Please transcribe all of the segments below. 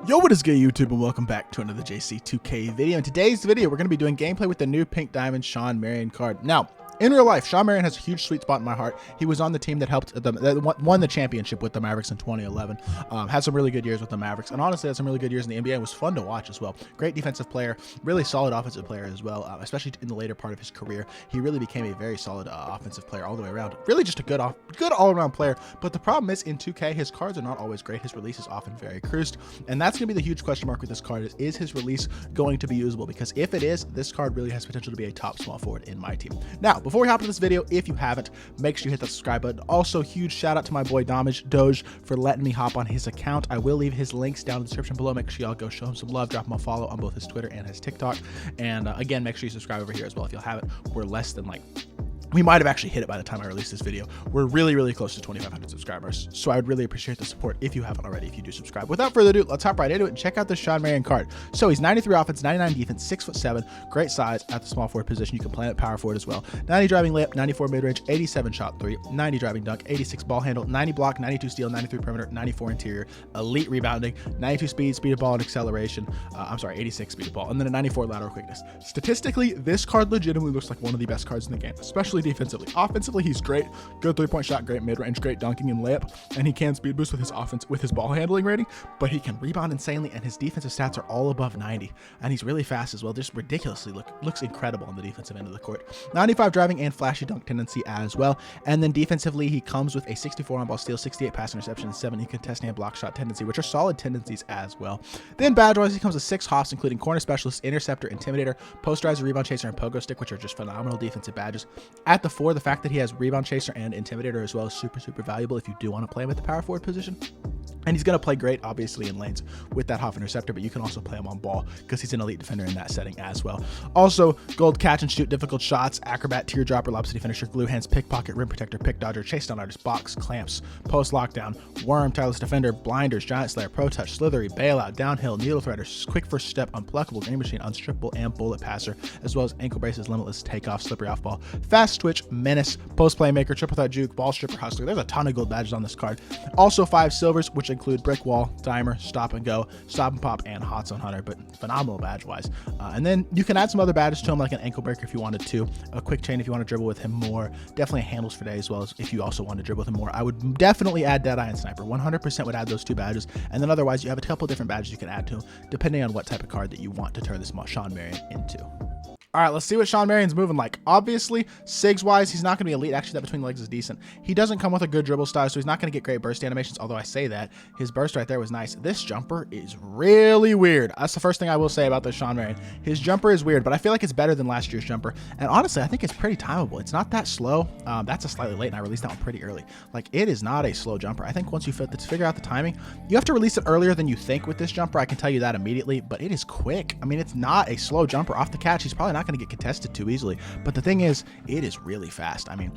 Yo, what is good, YouTube, and welcome back to another JC2K video. In today's video, we're going to be doing gameplay with the new Pink Diamond SHAWN MARION card. Now, in real life, SHAWN MARION has a huge sweet spot in my heart. He was on the team that helped that won the championship with the Mavericks in 2011. Had some really good years with the Mavericks, and honestly had some really good years in the NBA. It was fun to watch as well. Great defensive player, really solid offensive player as well, especially in the later part of his career. He really became a very solid offensive player all the way around. Really just a good all-around player. But the problem is, in 2K, his cards are not always great. His release is often very cursed, and that's going to be the huge question mark with this card is his release going to be usable? Because if it is, this card really has potential to be a top small forward in my team. Now, before we hop into this video, if you haven't, make sure you hit that subscribe button. Also, huge shout out to my boy Doge for letting me hop on his account. I will leave his links down in the description below. Make sure y'all go show him some love, drop him a follow on both his Twitter and his TikTok. And again, make sure you subscribe over here as well if you haven't. We're less than we might have actually hit it by the time I release this video. We're really, really close to 2,500 subscribers. So I would really appreciate the support if you haven't already, if you do subscribe. Without further ado, let's hop right into it and check out this SHAWN MARION card. So he's 93 offense, 99 defense, 6'7", great size at the small forward position. You can play him at power forward as well. 90 driving layup, 94 mid-range, 87 shot three, 90 driving dunk, 86 ball handle, 90 block, 92 steal, 93 perimeter, 94 interior, elite rebounding, 92 speed of ball and acceleration. 86 speed of ball, and then a 94 lateral quickness. Statistically, this card legitimately looks like one of the best cards in the game, especially defensively. Offensively, he's great. Good three-point shot, great mid-range, great dunking and layup, and he can speed boost with his offense, with his ball handling rating, but he can rebound insanely, and his defensive stats are all above 90, and he's really fast as well. Just ridiculously looks incredible on the defensive end of the court. 95 driving and flashy dunk tendency as well, and then defensively, he comes with a 64 on-ball steal, 68 pass interception, and 70 contesting and block shot tendency, which are solid tendencies as well. Then badge-wise, he comes with 6 hops, including corner specialist, interceptor, intimidator, posterizer, rebound chaser, and pogo stick, which are just phenomenal defensive badges. At the 4, the fact that he has rebound chaser and intimidator as well is super valuable if you do want to play him at the power forward position. And he's going to play great, obviously, in lanes with that half interceptor, but you can also play him on ball because he's an elite defender in that setting as well. Also, gold catch and shoot, difficult shots, acrobat, teardropper, lob city finisher, glue hands, pickpocket, rim protector, pick dodger, chase down artist, box, clamps, post lockdown, worm, tireless defender, blinders, giant slayer, pro touch, slithery, bailout, downhill, needle threader, quick first step, unpluckable, green machine, unstrippable, and bullet passer, as well as ankle braces, limitless, takeoff, slippery off ball, fast twitch, menace, post playmaker, triple threat juke, ball stripper, hustler. There's a ton of gold badges on this card. Also 5 silvers, which include brick wall, timer, stop and go, stop and pop, and hot zone hunter, but phenomenal badge wise. And then you can add some other badges to him, like an ankle breaker if you wanted to, a quick chain if you want to dribble with him more, definitely handles for day as well as if you also want to dribble with him more. I would definitely add Deadeye and Sniper. 100% would add those 2 badges, and then otherwise you have a couple different badges you can add to him depending on what type of card that you want to turn this SHAWN MARION into. All right, let's see what SHAWN MARION's moving like. Obviously, SIGs-wise, he's not going to be elite. Actually, that between the legs is decent. He doesn't come with a good dribble style, so he's not going to get great burst animations, although I say that. His burst right there was nice. This jumper is really weird. That's the first thing I will say about this SHAWN MARION. His jumper is weird, but I feel like it's better than last year's jumper. And honestly, I think it's pretty timeable. It's not that slow. That's a slightly late, and I released that one pretty early. Like, it is not a slow jumper. I think once you figure out the timing, you have to release it earlier than you think with this jumper. I can tell you that immediately, but it is quick. I mean, it's not a slow jumper. Off the catch, he's probably not going to get contested too easily, but the thing is, it is really fast. I mean,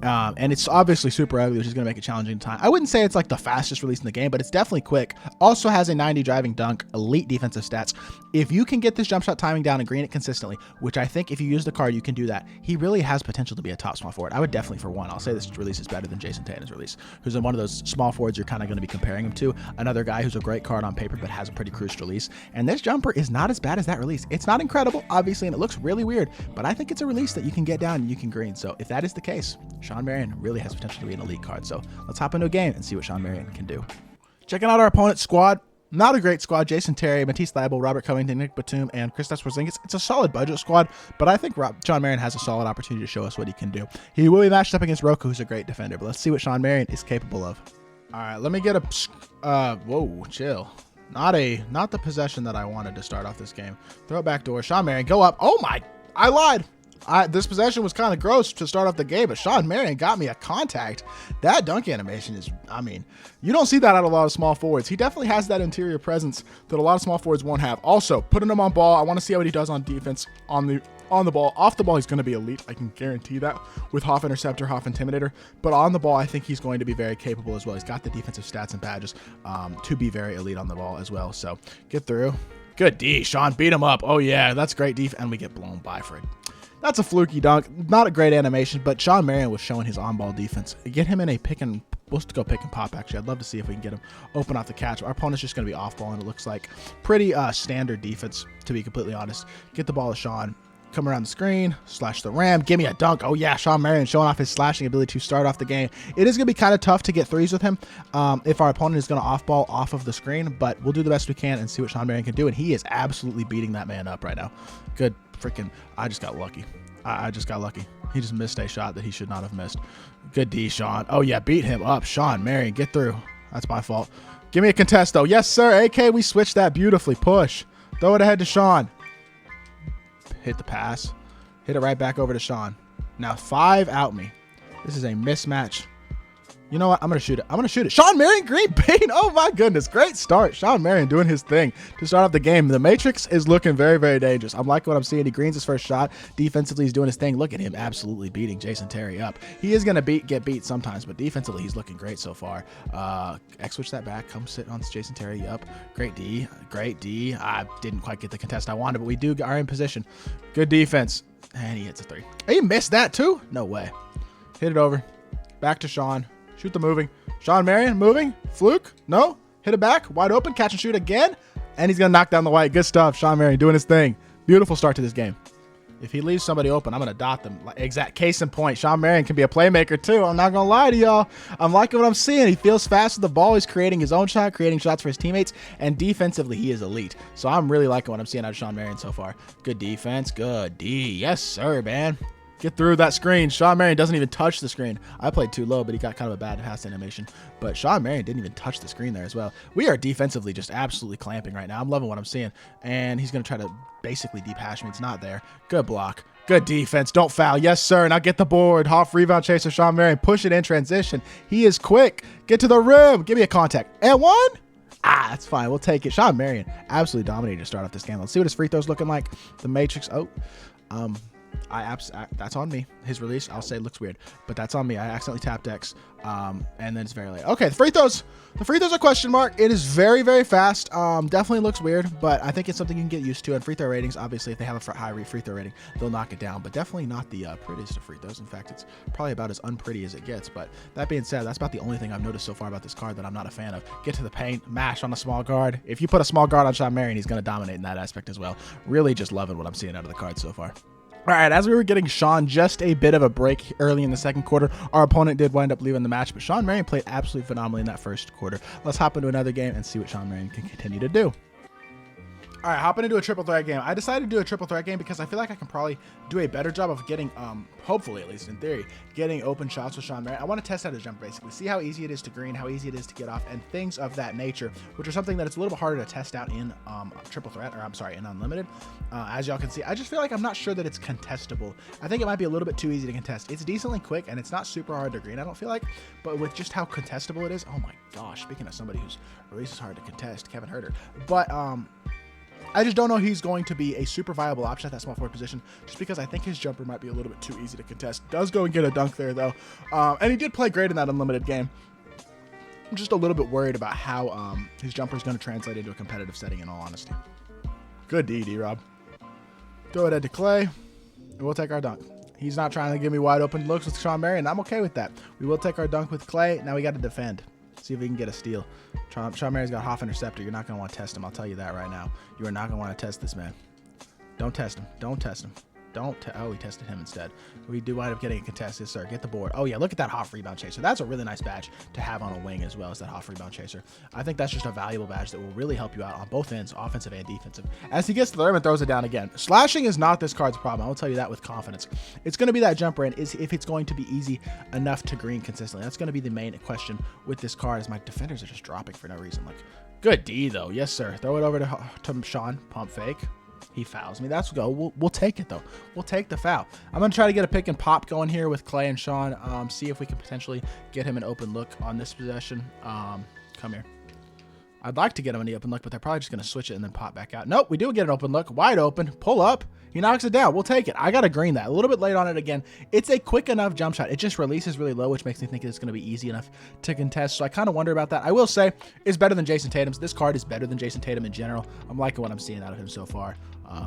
and it's obviously super ugly, which is going to make it challenging to time. I wouldn't say it's like the fastest release in the game, but it's definitely quick. Also has a 90 driving dunk, elite defensive stats. If you can get this jump shot timing down and green it consistently, which I think if you use the card, you can do that. He really has potential to be a top small forward. I would definitely, for one, I'll say this release is better than Jason Tatum's release, who's in one of those small forwards you're kind of going to be comparing him to. Another guy who's a great card on paper, but has a pretty cursed release. And this jumper is not as bad as that release. It's not incredible, obviously, and it looks really weird, but I think it's a release that you can get down and you can green. So if that is the case, SHAWN MARION really has potential to be an elite card. So let's hop into a game and see what SHAWN MARION can do. Checking out our opponent's squad. Not a great squad. Jason Terry, Matisse Thybulle, Robert Covington, Nick Batum, and Kristaps Porzingis. It's a solid budget squad, but I think SHAWN MARION has a solid opportunity to show us what he can do. He will be matched up against Roku, who's a great defender, but let's see what SHAWN MARION is capable of. All right, let me get a whoa, chill. Not the possession that I wanted to start off this game. Throw it back door. SHAWN MARION, go up. Oh my, I lied. This possession was kind of gross to start off the game, but SHAWN MARION got me a contact. That dunk animation is, I mean, you don't see that out of a lot of small forwards. He definitely has that interior presence that a lot of small forwards won't have. Also, putting him on ball, I want to see what he does on defense on the ball. Off the ball, he's going to be elite. I can guarantee that with Hoff Interceptor, Hoff Intimidator. But on the ball, I think he's going to be very capable as well. He's got the defensive stats and badges to be very elite on the ball as well. So get through. Good D. SHAWN beat him up. Oh, yeah, that's great defense. And we get blown by for it. That's a fluky dunk. Not a great animation, but Shawn Marion was showing his on-ball defense. Get him in a pick and... We'll just go pick and pop, actually. I'd love to see if we can get him open off the catch. Our opponent's just going to be off-ball, and it looks like pretty standard defense, to be completely honest. Get the ball to Shawn. Come around the screen, slash the ram, give me a dunk. Oh yeah, Shawn Marion showing off his slashing ability to start off the game. It is going to be kind of tough to get threes with him if our opponent is going to off-ball off of the screen, but we'll do the best we can and see what Shawn Marion can do, and he is absolutely beating that man up right now. Good freaking, I just got lucky. I just got lucky. He just missed a shot that he should not have missed. Good D, Shawn. Oh yeah, beat him up. Shawn Marion, get through. That's my fault. Give me a contest though. Yes sir, AK, we switched that beautifully. Push. Throw it ahead to Shawn. Hit the pass. Hit it right back over to Shawn. Now 5 out me. This is a mismatch. You know what? I'm going to shoot it. I'm going to shoot it. Shawn Marion, green bean. Oh my goodness. Great start. Shawn Marion doing his thing to start off the game. The Matrix is looking very, very dangerous. I'm liking what I'm seeing. He greens his first shot. Defensively, he's doing his thing. Look at him absolutely beating Jason Terry up. He is going to get beat sometimes, but defensively, he's looking great so far. X-switch that back. Come sit on Jason Terry up. Great D. Great D. I didn't quite get the contest I wanted, but we are in position. Good defense. And he hits a 3. He missed that too? No way. Hit it over. Back to Shawn. Shoot the moving. Shawn Marion moving. Fluke. No. Hit it back. Wide open. Catch and shoot again. And he's going to knock down the white. Good stuff. Shawn Marion doing his thing. Beautiful start to this game. If he leaves somebody open, I'm going to dot them. Exact case in point. Shawn Marion can be a playmaker too. I'm not going to lie to y'all. I'm liking what I'm seeing. He feels fast with the ball. He's creating his own shot, creating shots for his teammates. And defensively, he is elite. So I'm really liking what I'm seeing out of Shawn Marion so far. Good defense. Good D. Yes, sir, man. Get through that screen. Shawn Marion doesn't even touch the screen. I played too low, but he got kind of a bad pass animation. But Shawn Marion didn't even touch the screen there as well. We are defensively just absolutely clamping right now. I'm loving what I'm seeing. And he's going to try to basically deep hash me. It's not there. Good block. Good defense. Don't foul. Yes, sir. Now get the board. Hoff rebound chaser. Shawn Marion. Push it in transition. He is quick. Get to the rim. Give me a contact. And one. That's fine. We'll take it. Shawn Marion absolutely dominated to start off this game. Let's see what his free throw's looking like. The Matrix. That's on me. His release, I'll say, looks weird, but that's on me. I accidentally tapped X, and then it's very late. Okay, the free throws are question mark. It is very, very fast. Definitely looks weird, but I think it's something you can get used to. And free throw ratings, obviously, if they have a high free throw rating, they'll knock it down, but definitely not the prettiest of free throws. In fact, it's probably about as unpretty as it gets. But that being said, that's about the only thing I've noticed so far about this card that I'm not a fan of. Get to the paint, mash on a small guard. If you put a small guard on Shawn Marion, he's going to dominate in that aspect as well. Really just loving what I'm seeing out of the card so far. All right, as we were getting Shawn just a bit of a break early in the second quarter, our opponent did wind up leaving the match, but Shawn Marion played absolutely phenomenally in that first quarter. Let's hop into another game and see what Shawn Marion can continue to do. All right, hopping into a triple threat game. I decided to do a triple threat game because I feel like I can probably do a better job of getting, hopefully, at least in theory, getting open shots with Shawn Marion. I want to test out his jump, basically. See how easy it is to green, how easy it is to get off, and things of that nature, which are something that it's a little bit harder to test out in triple threat, or I'm sorry, in unlimited. As y'all can see, I just feel like I'm not sure that it's contestable. I think it might be a little bit too easy to contest. It's decently quick, and it's not super hard to green, I don't feel like, but with just how contestable it is, oh my gosh, speaking of somebody whose release is hard to contest, Kevin Herter. But, I just don't know he's going to be a super viable option at that small forward position, just because I think his jumper might be a little bit too easy to contest. Does go and get a dunk there, though. And he did play great in that unlimited game. I'm just a little bit worried about how his jumper is going to translate into a competitive setting, in all honesty. Good D, D-Rob. Throw it to Clay, and we'll take our dunk. He's not trying to give me wide open looks with Shawn Marion. I'm okay with that. We will take our dunk with Clay. Now we got to defend. See if we can get a steal. Shawn Marion's got Hoff interceptor. You're not going to want to test him. I'll tell you that right now. You are not going to want to test this man. Don't test him. Don't test him. Oh, he tested him instead. We do wind up getting a contest. Yes, sir. Get the board. Oh, yeah. Look at that Hoff rebound chaser. That's a really nice badge to have on a wing as well as that Hoff rebound chaser. I think that's just a valuable badge that will really help you out on both ends, offensive and defensive. As he gets to the rim and throws it down again. Slashing is not this card's problem. I will tell you that with confidence. It's going to be that jumper, and if it's going to be easy enough to green consistently. That's going to be the main question with this card, is my defenders are just dropping for no reason. Like, good D, though. Yes, sir. Throw it over to Shawn. Pump fake. He fouls me. That's go. We'll take it, though. We'll take the foul. I'm going to try to get a pick and pop going here with Clay and Shawn. See if we can potentially get him an open look on this possession. Come here. I'd like to get him an open look, but they're probably just going to switch it and then pop back out. Nope, we do get an open look. Wide open. Pull up. He knocks it down. We'll take it. I got to green that. A little bit late on it again. It's a quick enough jump shot. It just releases really low, which makes me think it's going to be easy enough to contest. So I kind of wonder about that. I will say it's better than Jason Tatum's. This card is better than Jason Tatum in general. I'm liking what I'm seeing out of him so far.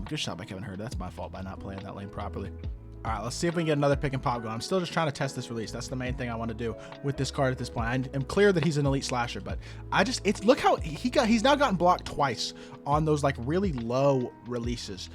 Good shot by Kevin Herter. That's my fault by not playing that lane properly. All right, let's see if we can get another pick and pop going. I'm still just trying to test this release. That's the main thing I want to do with this card at this point. I'm clear that he's an elite slasher, but look how he's now gotten blocked twice on those like really low releases,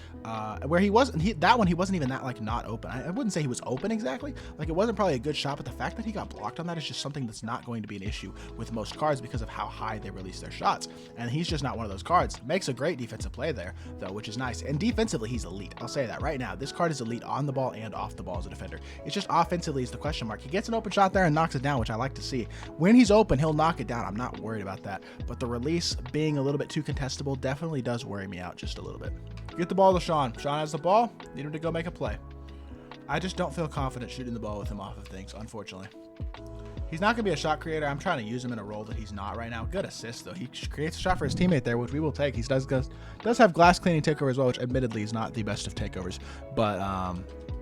where he wasn't even that like not open. I wouldn't say he was open exactly. Like it wasn't probably a good shot, but the fact that he got blocked on that is just something that's not going to be an issue with most cards because of how high they release their shots. And he's just not one of those cards. Makes a great defensive play there though, which is nice. And defensively, he's elite. I'll say that right now. This card is elite on the ball and off the ball as a defender. It's just offensively is the question mark. He gets an open shot there and knocks it down, which I like to see. When he's open, he'll knock it down. I'm not worried about that. But the release being a little bit too contestable definitely does worry me out just a little bit. Get the ball to Sean. Sean has the ball. Need him to go make a play. I just don't feel confident shooting the ball with him off of things, unfortunately. He's not going to be a shot creator. I'm trying to use him in a role that he's not right now. Good assist, though. He creates a shot for his teammate there, which we will take. He does have glass cleaning takeover as well, which admittedly is not the best of takeovers. But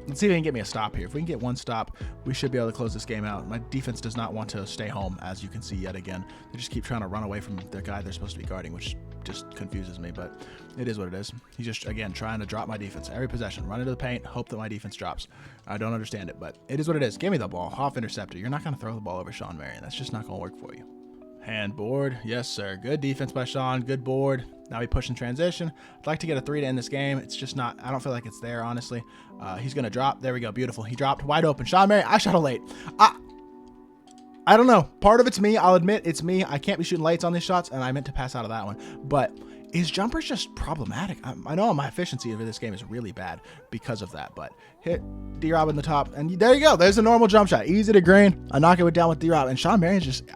let's see if he can get me a stop here. If we can get one stop, we should be able to close this game out. My defense does not want to stay home, as you can see yet again. They just keep trying to run away from the guy they're supposed to be guarding, which just confuses me, but it is what it is. He's just, again, trying to drop my defense. Every possession, run into the paint, hope that my defense drops. I don't understand it, but it is what it is. Give me the ball. Off interceptor. You're not going to throw the ball over Shawn Marion. That's just not going to work for you. Hand board. Yes, sir. Good defense by Shawn. Good board. Now we push in transition. I'd like to get a 3 to end this game. It's just not, I don't feel like it's there, honestly. He's going to drop. There we go. Beautiful. He dropped wide open. Shawn Marion, I shot a late. I don't know. Part of it's me. I'll admit it's me. I can't be shooting lights on these shots, and I meant to pass out of that one. But his jumper's just problematic. I know my efficiency of this game is really bad because of that, but hit D-Rob in the top, and there you go. There's a normal jump shot. Easy to green. I knock it down with D-Rob, and Shawn Marion's just...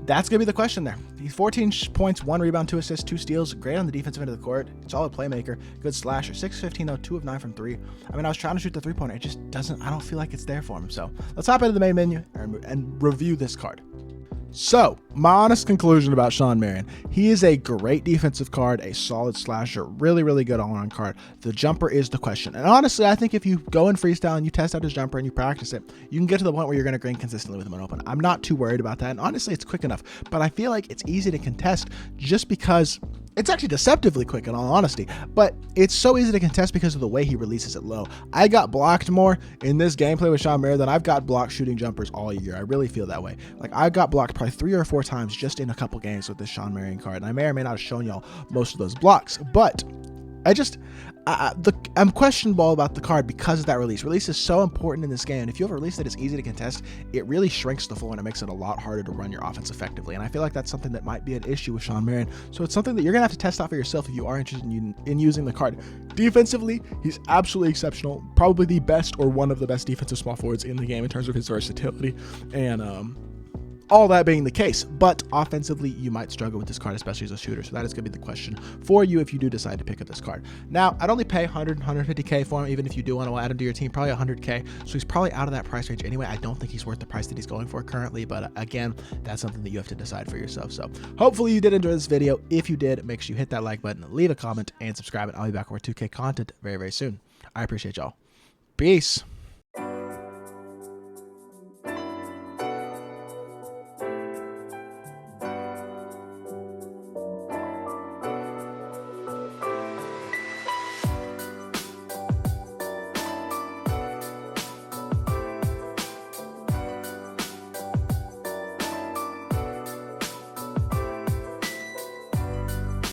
that's going to be the question there. He's 14 points, 1 rebound, 2 assists, 2 steals. Great on the defensive end of the court. Solid playmaker. Good slasher. 6-15 though, 2 of 9 from 3. I mean, I was trying to shoot the 3-pointer. It just doesn't, I don't feel like it's there for him. So let's hop into the main menu and review this card. So, my honest conclusion about Shawn Marion, he is a great defensive card, a solid slasher, really, really good all-around card. The jumper is the question. And honestly, I think if you go in freestyle and you test out his jumper and you practice it, you can get to the point where you're going to green consistently with him on open. I'm not too worried about that. And honestly, it's quick enough. But I feel like it's easy to contest just because it's actually deceptively quick in all honesty, but it's so easy to contest because of the way he releases it low. I got blocked more in this gameplay with Shawn Marion than I've got blocked shooting jumpers all year. I really feel that way. Like I got blocked probably 3 or 4 times just in a couple games with this Shawn Marion card. And I may or may not have shown y'all most of those blocks, but I'm questionable about the card because of that release. Release is so important in this game. And if you have a release that is easy to contest, it really shrinks the floor and it makes it a lot harder to run your offense effectively. And I feel like that's something that might be an issue with Shawn Marion. So it's something that you're going to have to test out for yourself if you are interested in using the card. Defensively, he's absolutely exceptional. Probably the best or one of the best defensive small forwards in the game in terms of his versatility. And, all that being the case, but offensively, you might struggle with this card, especially as a shooter. So that is going to be the question for you if you do decide to pick up this card. Now, I'd only pay 100, 150K for him, even if you do want to add him to your team, probably 100K. So he's probably out of that price range anyway. I don't think he's worth the price that he's going for currently, but again, that's something that you have to decide for yourself. So hopefully you did enjoy this video. If you did, make sure you hit that like button, leave a comment, and subscribe, and I'll be back with 2K content very, very soon. I appreciate y'all. Peace.